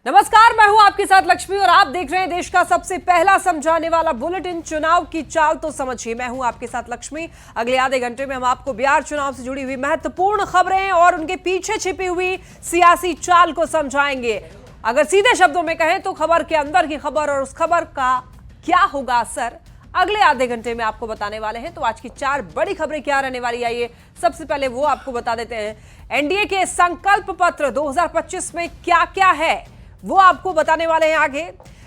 नमस्कार, मैं हूं आपके साथ लक्ष्मी और आप देख रहे हैं देश का सबसे पहला समझाने वाला बुलेटिन चुनाव की चाल तो समझिए। मैं हूं आपके साथ लक्ष्मी। अगले आधे घंटे में हम आपको बिहार चुनाव से जुड़ी हुई महत्वपूर्ण खबरें और उनके पीछे छिपी हुई सियासी चाल को समझाएंगे। अगर सीधे शब्दों में कहें तो खबर के अंदर की खबर और उस खबर का क्या होगा असर, अगले आधे घंटे में आपको बताने वाले हैं। तो आज की 4 बड़ी खबरें क्या रहने वाली, आइए सबसे पहले वो आपको बता देते हैं। एनडीए के संकल्प पत्र 2025 में क्या क्या है वो आपको बताने वाले हैं आगे।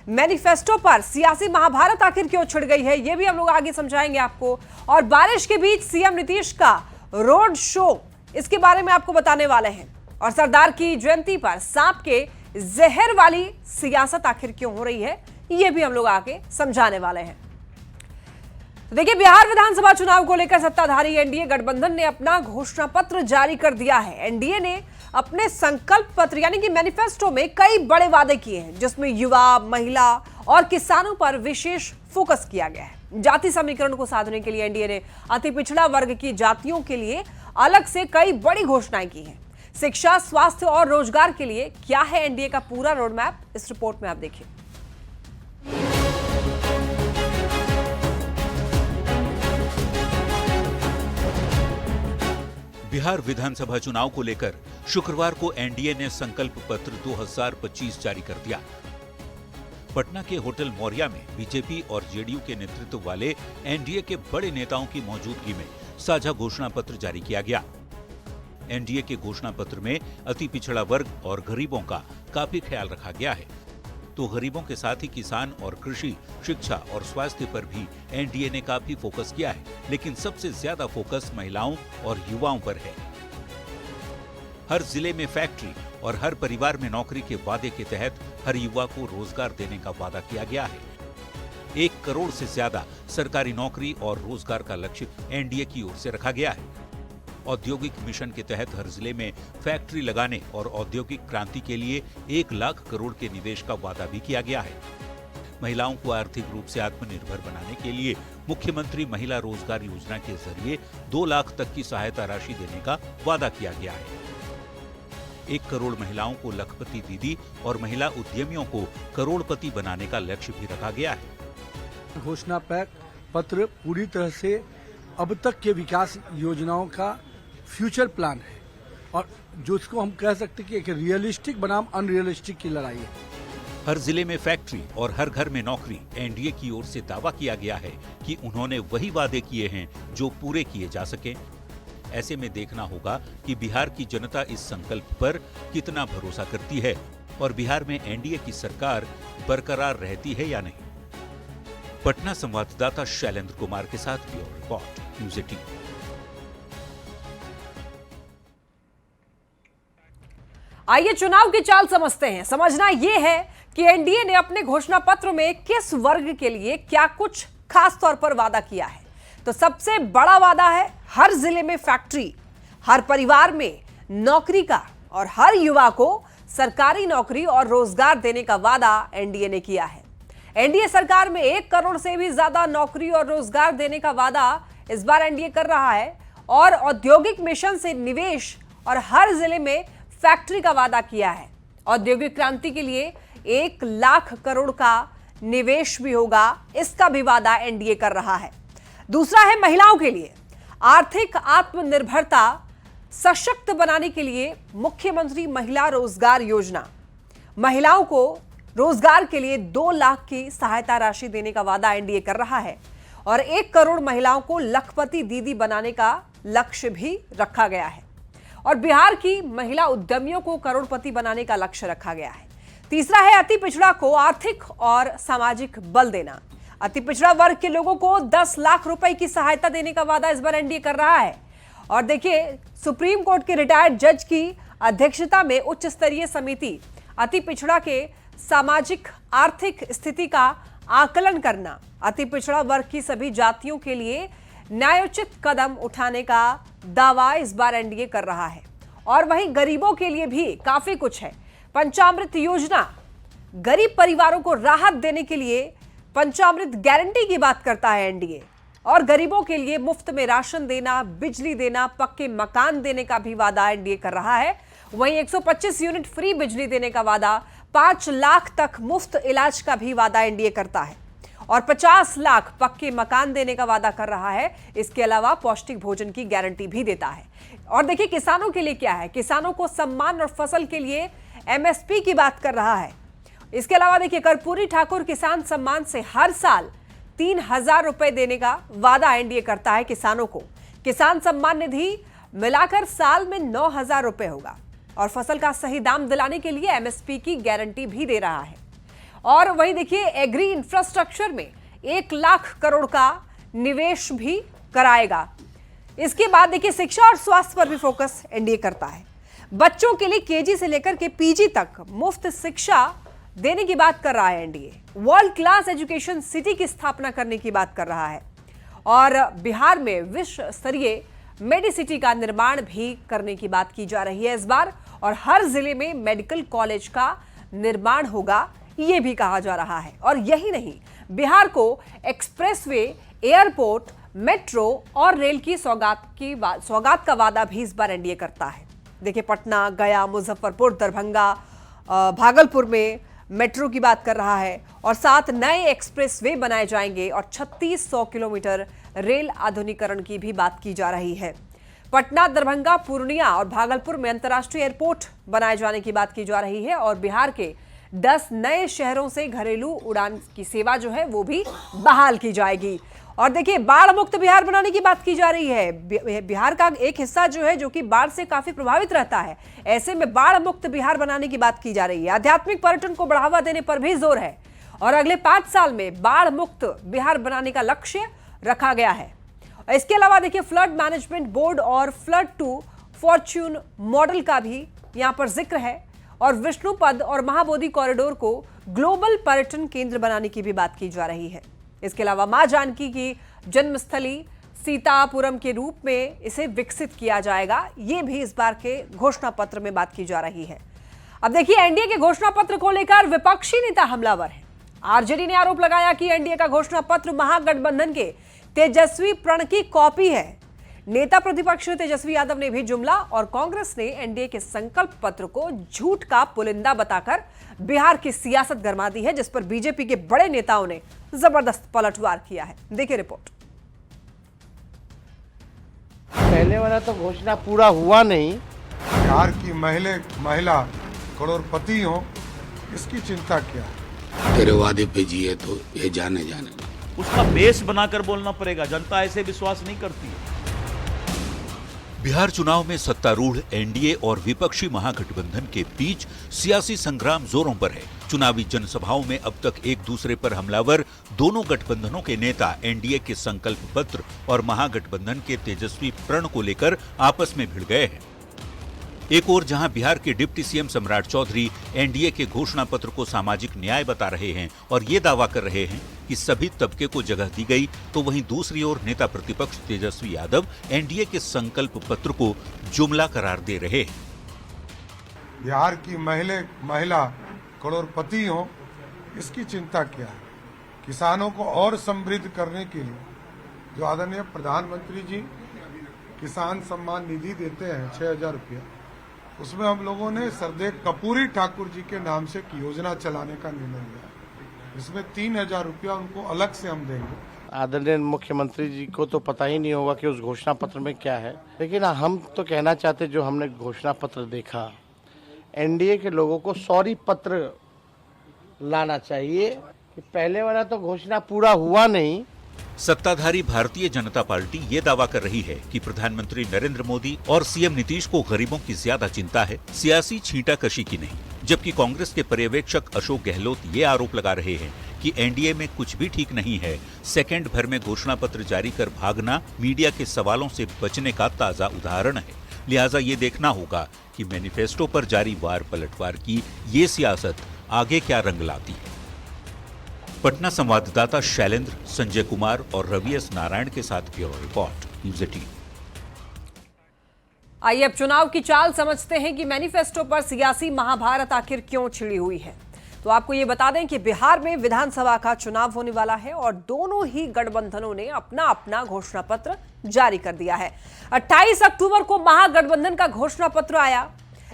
मैनिफेस्टो पर सियासी महाभारत आखिर क्यों छिड़ गई है, ये भी हम लोग आगे समझाएंगे आपको। और बारिश के बीच सीएम नीतीश का रोड शो, इसके बारे में आपको बताने वाले हैं। और सरदार की जयंती पर सांप के जहर वाली सियासत आखिर क्यों हो रही है, ये भी हम लोग आगे समझाने वाले हैं। तो देखिए, बिहार विधानसभा चुनाव को लेकर सत्ताधारी एनडीए गठबंधन ने अपना घोषणा पत्र जारी कर दिया है। एनडीए ने अपने संकल्प पत्र यानी कि मैनिफेस्टो में कई बड़े वादे किए हैं, जिसमें युवा, महिला और किसानों पर विशेष फोकस किया गया है। जाति समीकरण को साधने के लिए एनडीए ने अति पिछड़ा वर्ग की जातियों के लिए अलग से कई बड़ी घोषणाएं की हैं। शिक्षा, स्वास्थ्य और रोजगार के लिए क्या है एनडीए का पूरा रोड मैप, इस रिपोर्ट में आप देखिए। बिहार विधानसभा चुनाव को लेकर शुक्रवार को एनडीए ने संकल्प पत्र 2025 जारी कर दिया। पटना के होटल मौर्या में बीजेपी और जेडीयू के नेतृत्व वाले एनडीए के बड़े नेताओं की मौजूदगी में साझा घोषणा पत्र जारी किया गया। एनडीए के घोषणा पत्र में अति पिछड़ा वर्ग और गरीबों का काफी ख्याल रखा गया है। तो गरीबों के साथ ही किसान और कृषि, शिक्षा और स्वास्थ्य पर भी एनडीए ने काफी फोकस किया है, लेकिन सबसे ज्यादा फोकस महिलाओं और युवाओं पर है। हर जिले में फैक्ट्री और हर परिवार में नौकरी के वादे के तहत हर युवा को रोजगार देने का वादा किया गया है। 1 करोड़ से ज्यादा सरकारी नौकरी और रोजगार का लक्ष्य एनडीए की ओर से रखा गया है। औद्योगिक मिशन के तहत हर जिले में फैक्ट्री लगाने और औद्योगिक क्रांति के लिए 1 लाख करोड़ के निवेश का वादा भी किया गया है। महिलाओं को आर्थिक रूप से आत्मनिर्भर बनाने के लिए मुख्यमंत्री महिला रोजगार योजना के जरिए 2 लाख तक की सहायता राशि देने का वादा किया गया है। 1 करोड़ महिलाओं को लखपति दीदी और महिला उद्यमियों को करोड़पति बनाने का लक्ष्य भी रखा गया है। घोषणा पत्र पूरी तरह से अब तक के विकास योजनाओं का फ्यूचर प्लान है और जो इसको हम कह सकते हैं कि एक रियलिस्टिक बनाम अनरियलिस्टिक की लड़ाई है। हर जिले में फैक्ट्री और हर घर में नौकरी, एनडीए की ओर से दावा किया गया है कि उन्होंने वही वादे किए हैं जो पूरे किए जा सके। ऐसे में देखना होगा कि बिहार की जनता इस संकल्प पर कितना भरोसा करती है और बिहार में एनडीए की सरकार बरकरार रहती है या नहीं। पटना संवाददाता शैलेंद्र कुमार के साथ ब्यूरो रिपोर्ट, न्यूज़ 18। आइए चुनाव की चाल समझते हैं। समझना यह है कि एनडीए ने अपने घोषणा पत्र में किस वर्ग के लिए क्या कुछ खास तौर पर वादा किया है। तो सबसे बड़ा वादा है हर जिले में फैक्ट्री, हर परिवार में नौकरी का और हर युवा को सरकारी नौकरी और रोजगार देने का वादा एनडीए ने किया है। एनडीए सरकार में 1 करोड़ से भी ज्यादा नौकरी और रोजगार देने का वादा इस बार एनडीए कर रहा है और औद्योगिक मिशन से निवेश और हर जिले में फैक्ट्री का वादा किया है। औद्योगिक क्रांति के लिए 1 लाख करोड़ का निवेश भी होगा, इसका भी वादा एनडीए कर रहा है। दूसरा है महिलाओं के लिए आर्थिक आत्मनिर्भरता सशक्त बनाने के लिए मुख्यमंत्री महिला रोजगार योजना। महिलाओं को रोजगार के लिए 2 लाख की सहायता राशि देने का वादा एनडीए कर रहा है और 1 करोड़ महिलाओं को लखपति दीदी बनाने का लक्ष्य भी रखा गया है। और बिहार की महिला उद्यमियों को करोड़पति बनाने का लक्ष्य रखा गया है। तीसरा है अति पिछड़ा को आर्थिक और सामाजिक बल देना। अति पिछड़ा वर्ग के लोगों को 10 लाख रुपए की सहायता देने का वादा इस बार एनडीए कर रहा है। और देखिए, सुप्रीम कोर्ट के रिटायर्ड जज की अध्यक्षता में उच्च स्तरीय समिति अति पिछड़ा के सामाजिक आर्थिक स्थिति का आकलन करना, अति पिछड़ा वर्ग की सभी जातियों के लिए न्यायोचित कदम उठाने का दावा इस बार एनडीए कर रहा है। और वहीं गरीबों के लिए भी काफी कुछ है। पंचामृत योजना, गरीब परिवारों को राहत देने के लिए पंचामृत गारंटी की बात करता है एनडीए। और गरीबों के लिए मुफ्त में राशन देना, बिजली देना, पक्के मकान देने का भी वादा एनडीए कर रहा है। वहीं 125 यूनिट फ्री बिजली देने का वादा 5 लाख तक मुफ्त इलाज का भी वादा एनडीए करता है और 50 लाख पक्के मकान देने का वादा कर रहा है। इसके अलावा पौष्टिक भोजन की गारंटी भी देता है। और देखिए किसानों के लिए क्या है, किसानों को सम्मान और फसल के लिए एमएसपी की बात कर रहा है। इसके अलावा देखिए कर्पूरी ठाकुर किसान सम्मान से हर साल 3,000 रुपए देने का वादा एनडीए करता है किसानों को। किसान सम्मान निधि मिलाकर साल में 9,000 रुपए होगा और फसल का सही दाम दिलाने के लिए एमएसपी की गारंटी भी दे रहा है। और वहीं देखिए एग्री इंफ्रास्ट्रक्चर में 1 लाख करोड़ का निवेश भी कराएगा। इसके बाद देखिए शिक्षा और स्वास्थ्य पर भी फोकस एनडीए करता है। बच्चों के लिए केजी से लेकर के पीजी तक मुफ्त शिक्षा देने की बात कर रहा है NDA. World class education city की स्थापना करने की बात कर रहा है और बिहार में विश्व स्तरीय मेडिसिटी का निर्माण भी करने की बात की जा रही है इस बार। और हर जिले में मेडिकल कॉलेज का निर्माण होगा ये भी कहा जा रहा है। और यही नहीं, बिहार को एक्सप्रेसवे, एयरपोर्ट, मेट्रो और रेल की सौगात का वादा भी इस बार एनडीए करता है। देखिए पटना, गया, मुजफ्फरपुर, दरभंगा, भागलपुर में मेट्रो की बात कर रहा है और 7 नए एक्सप्रेसवे बनाए जाएंगे और 3600 किलोमीटर रेल आधुनिकीकरण की भी बात की जा रही है। पटना, दरभंगा, पूर्णिया और भागलपुर में अंतर्राष्ट्रीय एयरपोर्ट बनाए जाने की बात की जा रही है और बिहार के 10 नए शहरों से घरेलू उड़ान की सेवा जो है वो भी बहाल की जाएगी। और देखिए बाढ़ मुक्त बिहार बनाने की बात की जा रही है। बिहार का एक हिस्सा जो है जो कि बाढ़ से काफी प्रभावित रहता है, ऐसे में बाढ़ मुक्त बिहार बनाने की बात की जा रही है। आध्यात्मिक पर्यटन को बढ़ावा देने पर भी जोर है और अगले 5 साल में बाढ़ मुक्त बिहार बनाने का लक्ष्य रखा गया है। इसके अलावा देखिए फ्लड मैनेजमेंट बोर्ड और फ्लड टू फॉर्च्यून मॉडल का भी यहां पर जिक्र है और विष्णुपद और महाबोधि कॉरिडोर को ग्लोबल पर्यटन केंद्र बनाने की भी बात की जा रही है। इसके अलावा मां जानकी की जन्मस्थली सीतापुरम के रूप में इसे विकसित किया जाएगा, ये भी इस बार के घोषणा पत्र में बात की जा रही है। अब देखिए एनडीए के घोषणा पत्र को लेकर विपक्षी नेता हमलावर है। आरजेडी ने आरोप लगाया कि एनडीए का घोषणा पत्र महागठबंधन के तेजस्वी प्रण की कॉपी है। नेता प्रतिपक्ष तेजस्वी यादव ने भी जुमला और कांग्रेस ने एनडीए के संकल्प पत्र को झूठ का पुलिंदा बताकर बिहार की सियासत गरमा दी है, जिस पर बीजेपी के बड़े नेताओं ने जबरदस्त पलटवार किया है। देखिए रिपोर्ट। पहले वाला तो घोषणा पूरा हुआ नहीं। बिहार की महिला करोड़पति हो, इसकी चिंता क्या है? तेरे वादे पे जिए तो ये जाने उसका बेस बनाकर बोलना पड़ेगा। जनता ऐसे विश्वास नहीं करती है। बिहार चुनाव में सत्तारूढ़ एनडीए और विपक्षी महागठबंधन के बीच सियासी संग्राम जोरों पर है। चुनावी जनसभाओं में अब तक एक दूसरे पर हमलावर दोनों गठबंधनों के नेता एनडीए के संकल्प पत्र और महागठबंधन के तेजस्वी प्रण को लेकर आपस में भिड़ गए हैं। एक ओर जहां बिहार के डिप्टी सीएम सम्राट चौधरी एनडीए के घोषणा पत्र को सामाजिक न्याय बता रहे हैं और ये दावा कर रहे हैं कि सभी तबके को जगह दी गई, तो वहीं दूसरी ओर नेता प्रतिपक्ष तेजस्वी यादव एनडीए के संकल्प पत्र को जुमला करार दे रहे हैं। बिहार की महिला करोड़पति हो, इसकी चिंता क्या है? किसानों को और समृद्ध करने के लिए जो आदरणीय प्रधानमंत्री जी किसान सम्मान निधि देते हैं 6,000 रुपया, उसमें हम लोगों ने सरदेव कर्पूरी ठाकुर जी के नाम से एक योजना चलाने का निर्णय लिया। इसमें 3,000 रुपया उनको अलग से हम देंगे। आदरणीय मुख्यमंत्री जी को तो पता ही नहीं होगा कि उस घोषणा पत्र में क्या है, लेकिन हम तो कहना चाहते जो हमने घोषणा पत्र देखा, एनडीए के लोगों को सॉरी पत्र लाना चाहिए कि पहले वाला तो घोषणा पूरा हुआ नहीं। सत्ताधारी भारतीय जनता पार्टी ये दावा कर रही है कि प्रधानमंत्री नरेंद्र मोदी और सीएम नीतीश को गरीबों की ज्यादा चिंता है, सियासी छींटाकशी की नहीं। जबकि कांग्रेस के पर्यवेक्षक अशोक गहलोत ये आरोप लगा रहे हैं कि एनडीए में कुछ भी ठीक नहीं है। सेकंड भर में घोषणा पत्र जारी कर भागना मीडिया के सवालों से बचने का ताजा उदाहरण है। लिहाजा ये देखना होगा कि मैनिफेस्टो पर जारी वार पलटवार की ये सियासत आगे क्या रंग लाती है। पटना संवाददाता शैलेंद्र, संजय कुमार और रवि एस नारायण के साथ ब्यूरो रिपोर्ट, न्यूज़ 18। आइए अब चुनाव की चाल समझते हैं कि मैनिफेस्टो पर सियासी महाभारत आखिर क्यों छिड़ी हुई है। तो आपको ये बता दें कि बिहार में विधानसभा का चुनाव होने वाला है और दोनों ही गठबंधनों ने अपना अपना घोषणा पत्र जारी कर दिया है। 28 अक्टूबर को महागठबंधन का घोषणा पत्र आया,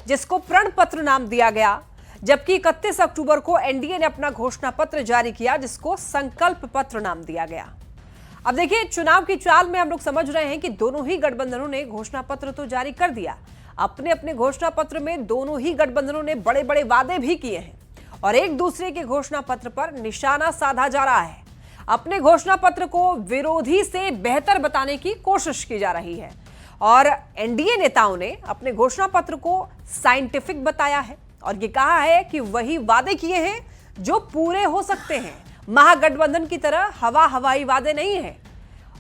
जिसको प्रण पत्र नाम दिया गया, जबकि 31 अक्टूबर को एनडीए ने अपना घोषणा पत्र जारी किया, जिसको संकल्प पत्र नाम दिया गया। अब देखिए, चुनाव की चाल में हम लोग समझ रहे हैं कि दोनों ही गठबंधनों ने घोषणा पत्र तो जारी कर दिया। अपने अपने घोषणा पत्र में दोनों ही गठबंधनों ने बड़े बड़े वादे भी किए हैं और एक दूसरे के घोषणा पत्र पर निशाना साधा जा रहा है। अपने घोषणा पत्र को विरोधी से बेहतर बताने की कोशिश की जा रही है और एनडीए नेताओं ने अपने घोषणा पत्र को साइंटिफिक बताया है और ये कहा है कि वही वादे किए हैं जो पूरे हो सकते हैं। महागठबंधन की तरह हवाई वादे नहीं है।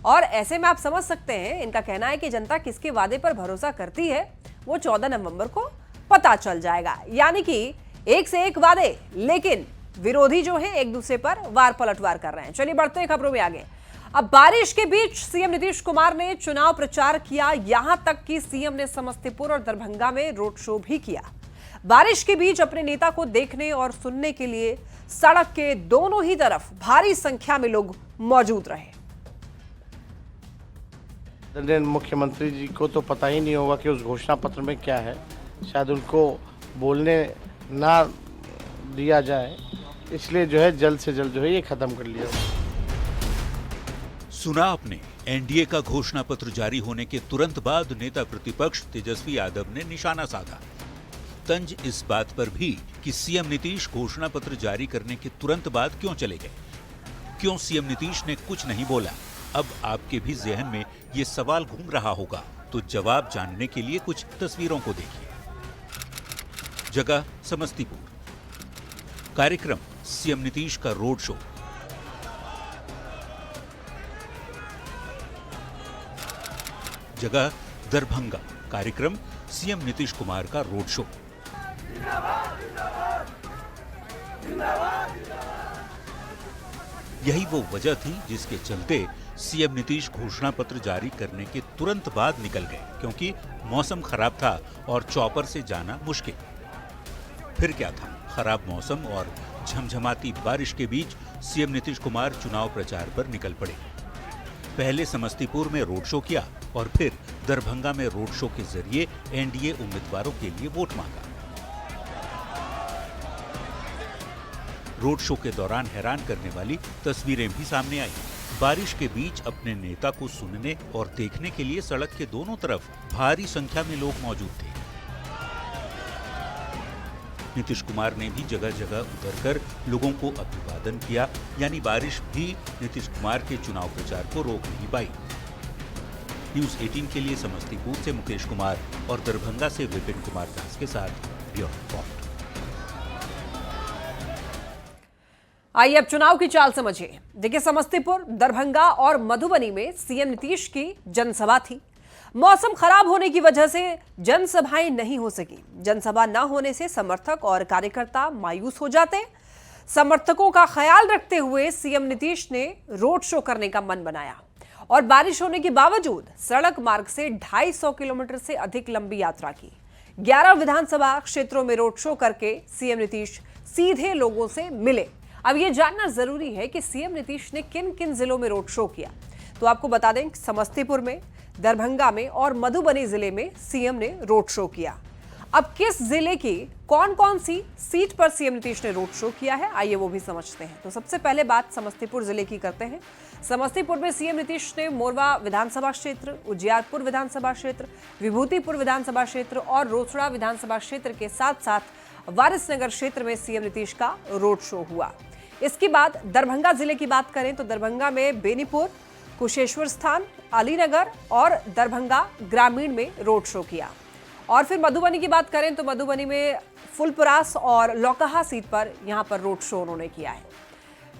और ऐसे में आप समझ सकते हैं, इनका कहना है कि जनता किसके वादे पर भरोसा करती है वो 14 नवंबर को पता चल जाएगा। यानी कि एक से एक वादे, लेकिन विरोधी जो है एक दूसरे पर वार पलटवार कर रहे हैं। चलिए बढ़ते हैं खबरों में आगे। अब बारिश के बीच सीएम नीतीश कुमार ने चुनाव प्रचार किया, यहां तक कि सीएम ने समस्तीपुर और दरभंगा में रोड शो भी किया। बारिश के बीच अपने नेता को देखने और सुनने के लिए सड़क के दोनों ही तरफ भारी संख्या में लोग मौजूद रहे। मुख्यमंत्री जी को तो पता ही नहीं होगा कि उस घोषणा पत्र में क्या है, शायद उनको बोलने ना दिया जाए, इसलिए जो है जल्द से जल्द जो है ये खत्म कर लिया। सुना आपने, एनडीए का घोषणा पत्र जारी होने के तुरंत बाद नेता प्रतिपक्ष तेजस्वी यादव ने निशाना साधा। तंज इस बात पर भी कि सीएम नीतीश घोषणा पत्र जारी करने के तुरंत बाद क्यों चले गए, क्यों सीएम नीतीश ने कुछ नहीं बोला। अब आपके भी जहन में ये सवाल घूम रहा होगा, तो जवाब जानने के लिए कुछ तस्वीरों को देखिए। जगह समस्तीपुर, कार्यक्रम सीएम नीतीश का रोड शो। जगह दरभंगा, कार्यक्रम सीएम नीतीश कुमार का रोड शो। यही वो वजह थी जिसके चलते सीएम नीतीश घोषणा पत्र जारी करने के तुरंत बाद निकल गए, क्योंकि मौसम खराब था और चॉपर से जाना मुश्किल। फिर क्या था, खराब मौसम और झमझमाती बारिश के बीच सीएम नीतीश कुमार चुनाव प्रचार पर निकल पड़े। पहले समस्तीपुर में रोड शो किया और फिर दरभंगा में रोड शो के जरिए एनडीए उम्मीदवारों के लिए वोट मांगा। रोड शो के दौरान हैरान करने वाली तस्वीरें भी सामने आई। बारिश के बीच अपने नेता को सुनने और देखने के लिए सड़क के दोनों तरफ भारी संख्या में लोग मौजूद थे। नीतीश कुमार ने भी जगह जगह उतरकर लोगों को अभिवादन किया, यानी बारिश भी नीतीश कुमार के चुनाव प्रचार को रोक नहीं पाई। न्यूज 18 के लिए समस्तीपुर से मुकेश कुमार और दरभंगा से विपिन कुमार दास के साथ ब्यूरो रिपोर्ट। आइए अब चुनाव की चाल समझिए। देखिए, समस्तीपुर, दरभंगा और मधुबनी में सीएम नीतीश की जनसभा थी। मौसम खराब होने की वजह से जनसभाएं नहीं हो सकी। जनसभा न होने से समर्थक और कार्यकर्ता मायूस हो जाते। समर्थकों का ख्याल रखते हुए सीएम नीतीश ने रोड शो करने का मन बनाया और बारिश होने के बावजूद सड़क मार्ग से 250 किलोमीटर से अधिक लंबी यात्रा की। 11 विधानसभा क्षेत्रों में रोड शो करके सीएम नीतीश सीधे लोगों से मिले। अब यह जानना जरूरी है कि सीएम नीतीश ने किन किन जिलों में रोड शो किया। तो आपको बता दें, समस्तीपुर में, दरभंगा में और मधुबनी जिले में सीएम ने रोड शो किया। अब किस जिले की कौन कौन सी सीट पर सीएम नीतीश ने रोड शो किया है, आइए वो भी समझते हैं। तो सबसे पहले बात समस्तीपुर जिले की करते हैं। समस्तीपुर में सीएम नीतीश ने मोरवा विधानसभा क्षेत्र, उजियारपुर विधानसभा क्षेत्र, विभूतिपुर विधानसभा क्षेत्र और रोसड़ा विधानसभा क्षेत्र के साथ साथ वारिसनगर क्षेत्र में सीएम नीतीश का रोड शो हुआ। इसके बाद दरभंगा जिले की बात करें तो दरभंगा में बेनीपुर, कुशेश्वर स्थान, अलीनगर और दरभंगा ग्रामीण में रोड शो किया। और फिर मधुबनी की बात करें तो मधुबनी में फुलपरास और लौकहा सीट पर यहां पर रोड शो उन्होंने किया है।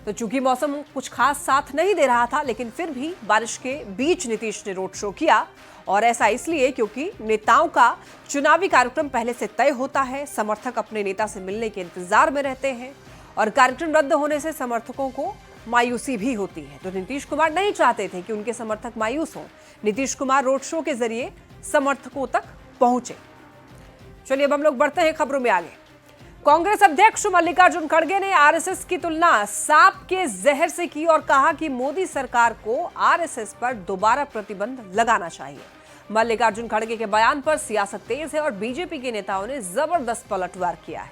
तो चूंकि मौसम कुछ खास साथ नहीं दे रहा था, लेकिन फिर भी बारिश के बीच नीतीश ने रोड शो किया। और ऐसा इसलिए क्योंकि नेताओं का चुनावी कार्यक्रम पहले से तय होता है, समर्थक अपने नेता से मिलने के इंतजार में रहते हैं और कार्यक्रम रद्द होने से समर्थकों को मायूसी भी होती है। तो नीतीश कुमार नहीं चाहते थे कि उनके समर्थक मायूस हों। नीतीश कुमार रोड शो के जरिए समर्थकों तक पहुंचे। चलिए अब हम लोग बढ़ते हैं खबरों में आगे। कांग्रेस अध्यक्ष मल्लिकार्जुन खड़गे ने आरएसएस की तुलना सांप के जहर से की और कहा कि मोदी सरकार को आरएसएस पर दोबारा प्रतिबंध लगाना चाहिए। मल्लिकार्जुन खड़गे के बयान पर सियासत तेज है और बीजेपी के नेताओं ने जबरदस्त पलटवार किया है।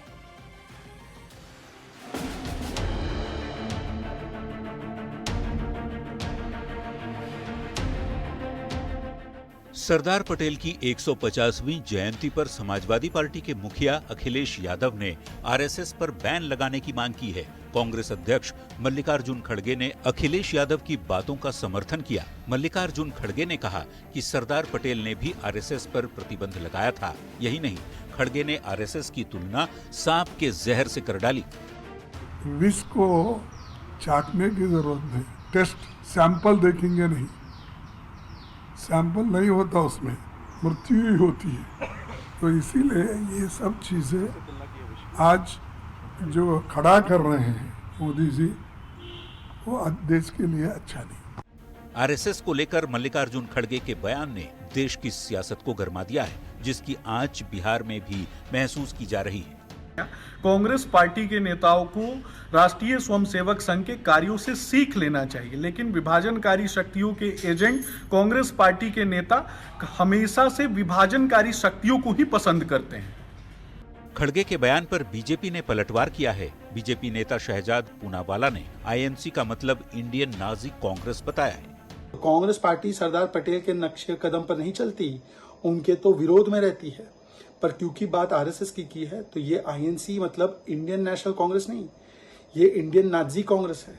सरदार पटेल की 150वीं जयंती पर समाजवादी पार्टी के मुखिया अखिलेश यादव ने आरएसएस पर बैन लगाने की मांग की है। कांग्रेस अध्यक्ष मल्लिकार्जुन खड़गे ने अखिलेश यादव की बातों का समर्थन किया। मल्लिकार्जुन खड़गे ने कहा कि सरदार पटेल ने भी आरएसएस पर प्रतिबंध लगाया था। यही नहीं, खड़गे ने आरएसएस की तुलना सांप के जहर से कर डाली। विष को चाटने की जरूरत नहीं, टेस्ट सैंपल देखेंगे नहीं, सैंपल नहीं होता, उसमें मृत्यु ही होती है। तो इसीलिए ये सब चीज़ें आज जो खड़ा कर रहे हैं मोदी जी, वो देश के लिए अच्छा नहीं। आरएसएस को लेकर मल्लिकार्जुन खड़गे के बयान ने देश की सियासत को गरमा दिया है, जिसकी आंच बिहार में भी महसूस की जा रही है। कांग्रेस पार्टी के नेताओं को राष्ट्रीय स्वयंसेवक संघ के कार्यों से सीख लेना चाहिए, लेकिन विभाजनकारी शक्तियों के एजेंट कांग्रेस पार्टी के नेता हमेशा से विभाजनकारी शक्तियों को ही पसंद करते हैं। खड़गे के बयान पर बीजेपी ने पलटवार किया है। बीजेपी नेता शहजाद पूनावाला ने आईएनसी का मतलब इंडियन नाजी कांग्रेस बताया है। कांग्रेस पार्टी सरदार पटेल के नक्शे कदम पर नहीं चलती, उनके तो विरोध में रहती है। पर क्योंकि बात आरएसएस की है, तो ये आईएनसी मतलब इंडियन नेशनल कांग्रेस नहीं, ये इंडियन नाजी कांग्रेस है।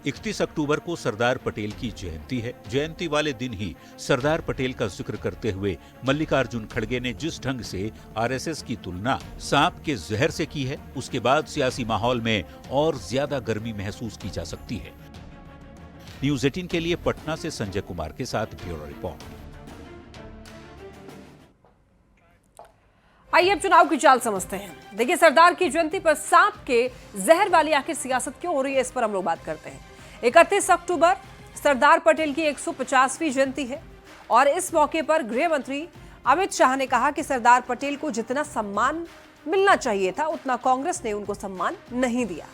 31 अक्टूबर को सरदार पटेल की जयंती है। जयंती वाले दिन ही सरदार पटेल का जिक्र करते हुए मल्लिकार्जुन खड़गे ने जिस ढंग से आरएसएस की तुलना सांप के जहर से की है, उसके बाद सियासी माहौल में और ज्यादा गर्मी महसूस की जा सकती है। न्यूज़ 18 के लिए पटना से संजय कुमार के साथ ब्यूरो रिपोर्ट। आइए अब चुनाव की चाल समझते हैं। देखिए, सरदार की जयंती पर सांप के जहर वाली आखिर सियासत क्यों हो रही है, इस पर हम लोग बात करते हैं। 31 अक्टूबर सरदार पटेल की 150वीं जयंती है और इस मौके पर गृह मंत्री अमित शाह ने कहा कि सरदार पटेल को जितना सम्मान मिलना चाहिए था, उतना कांग्रेस ने उनको सम्मान नहीं दिया।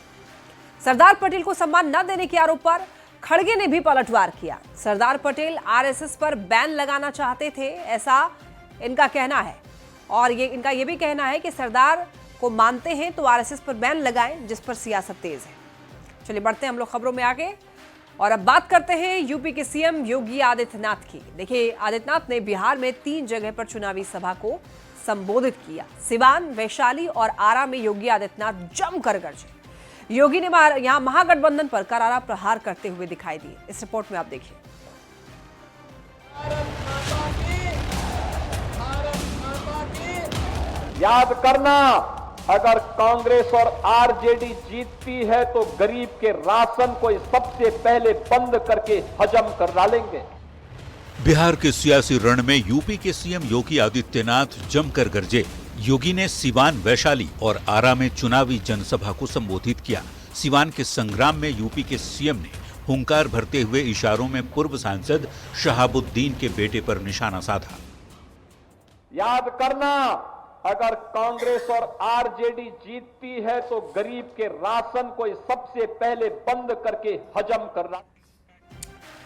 सरदार पटेल को सम्मान न देने के आरोप पर खड़गे ने भी पलटवार किया। सरदार पटेल आरएसएस पर बैन लगाना चाहते थे, ऐसा इनका कहना है। और इनका ये भी कहना है कि सरदार को मानते हैं तो आरएसएस पर बैन लगाएं, जिस पर सियासत तेज है। चलिए बढ़ते हैं हम लोग खबरों में आगे और अब बात करते हैं यूपी के सीएम योगी आदित्यनाथ की। देखिए, आदित्यनाथ ने बिहार में 3 जगह पर चुनावी सभा को संबोधित किया। सिवान, वैशाली और आरा में योगी आदित्यनाथ जमकर गरजे। योगी ने यहां महागठबंधन पर करारा प्रहार करते हुए दिखाई दिए। इस रिपोर्ट में आप देखिए। याद करना, अगर कांग्रेस और आरजेडी जीतती है तो गरीब के राशन को सबसे पहले बंद करके हजम कर डालेंगे। बिहार के सियासी रण में यूपी के सीएम योगी आदित्यनाथ जमकर गरजे। योगी ने सिवान, वैशाली और आरा में चुनावी जनसभा को संबोधित किया। सिवान के संग्राम में यूपी के सीएम ने हुंकार भरते हुए इशारों में पूर्व सांसद शहाबुद्दीन के बेटे पर निशाना साधा। याद करना, अगर कांग्रेस और आरजेडी जीतती है तो गरीब के राशन को सबसे पहले बंद करके हजम करना।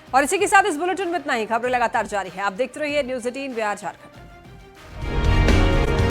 और इसी के साथ इस बुलेटिन में इतना ही। खबरें लगातार जारी है, आप देखते रहिए न्यूज़ 18 बिहार झारखंड।